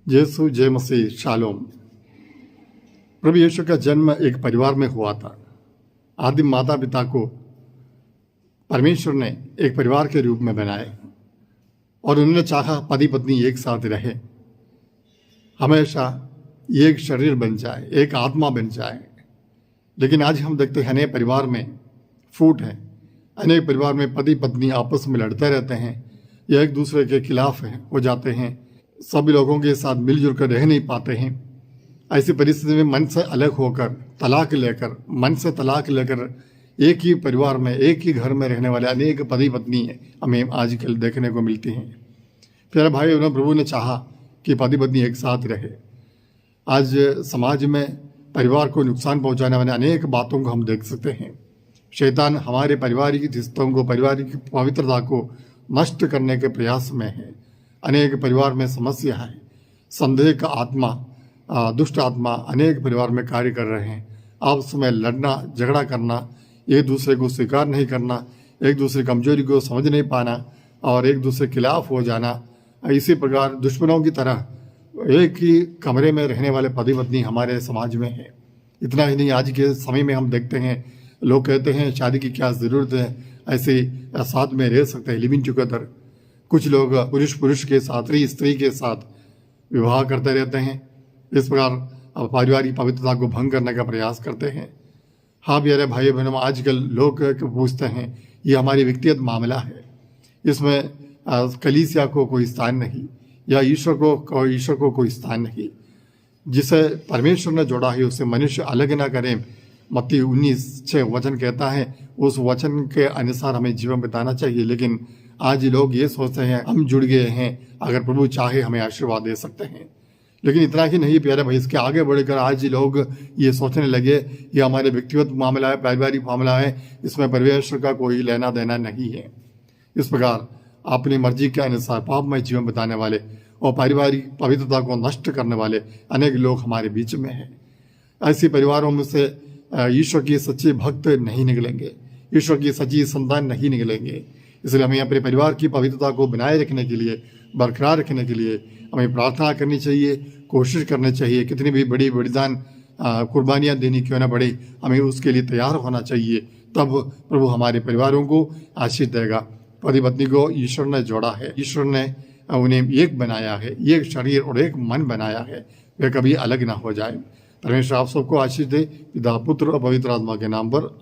यीशु जय मसीह शालोम। प्रभु यीशु का जन्म एक परिवार में हुआ था। आदिम माता पिता को परमेश्वर ने एक परिवार के रूप में बनाया और उन्होंने चाहा पति पत्नी एक साथ रहे, हमेशा एक शरीर बन जाए, एक आत्मा बन जाए। लेकिन आज हम देखते हैं अनेक परिवार में फूट है, अनेक परिवार में पति पत्नी आपस में लड़ते रहते हैं या एक दूसरे के खिलाफ हो जाते हैं, सभी लोगों के साथ मिलजुल कर रह नहीं पाते हैं। ऐसी परिस्थिति में मन से अलग होकर मन से तलाक लेकर एक ही परिवार में एक ही घर में रहने वाले अनेक पति पत्नी हमें आजकल देखने को मिलती हैं। प्यारे भाई उन्हें प्रभु ने चाहा कि पति पत्नी एक साथ रहे। आज समाज में परिवार को नुकसान पहुंचाने वाले अनेक बातों को हम देख सकते हैं। शैतान हमारे पारिवारिक रिश्तों को, पारिवारिक पवित्रता को नष्ट करने के प्रयास में है। अनेक परिवार में समस्या है, संदेह का आत्मा, दुष्ट आत्मा अनेक परिवार में कार्य कर रहे हैं। आपस में लड़ना, झगड़ा करना, एक दूसरे को स्वीकार नहीं करना, एक दूसरे की कमजोरी को समझ नहीं पाना और एक दूसरे के खिलाफ हो जाना। इसी प्रकार दुश्मनों की तरह एक ही कमरे में रहने वाले पति पत्नी हमारे समाज में है। इतना ही नहीं, आज के समय में हम देखते हैं लोग कहते हैं शादी की क्या ज़रूरत है, ऐसे साथ में रह सकते हैं, लिविंग टुगेदर। कुछ लोग पुरुष के साथ, स्त्री के साथ विवाह करते रहते हैं। इस प्रकार पारिवारिक पवित्रता को भंग करने का प्रयास करते हैं। हाँ प्यारे भाई बहनों, आजकल लोग पूछते हैं ये हमारी व्यक्तिगत मामला है, इसमें कलीसिया को कोई स्थान नहीं या ईश्वर को कोई स्थान नहीं। जिसे परमेश्वर ने जोड़ा है उसे मनुष्य अलग ना करें। मत्ती 19:6 वचन कहता है, उस वचन के अनुसार हमें जीवन बिताना चाहिए। लेकिन आज लोग ये सोचते हैं हम जुड़ गए हैं, अगर प्रभु चाहे हमें आशीर्वाद दे सकते हैं। लेकिन इतना ही नहीं प्यारे भाई, इसके आगे बढ़कर आज लोग ये सोचने लगे ये हमारे व्यक्तिगत मामला है, पारिवारिक मामला है, इसमें परमेश्वर का कोई लेना देना नहीं है। इस प्रकार अपनी मर्जी के अनुसार पापमय जीवन बिताने वाले और पारिवारिक पवित्रता को नष्ट करने वाले अनेक लोग हमारे बीच में हैं। ऐसे परिवारों में से ईश्वर की सच्चे भक्त नहीं निकलेंगे, ईश्वर की सच्ची संतान नहीं निकलेंगे। इसलिए हमें अपने परिवार की पवित्रता को बनाए रखने के लिए, बरकरार रखने के लिए हमें प्रार्थना करनी चाहिए, कोशिश करनी चाहिए। कितनी भी बड़ी बलिदान कुर्बानियाँ देनी क्यों ना पड़े, हमें उसके लिए तैयार होना चाहिए। तब प्रभु हमारे परिवारों को आशीष देगा। पति पत्नी को ईश्वर ने जोड़ा है, ईश्वर ने उन्हें एक बनाया है, एक शरीर और एक मन बनाया है, वे कभी अलग ना हो जाए। परमेश्वर आप सबको आशीष दे। पिता, पुत्र और पवित्र आत्मा के नाम पर।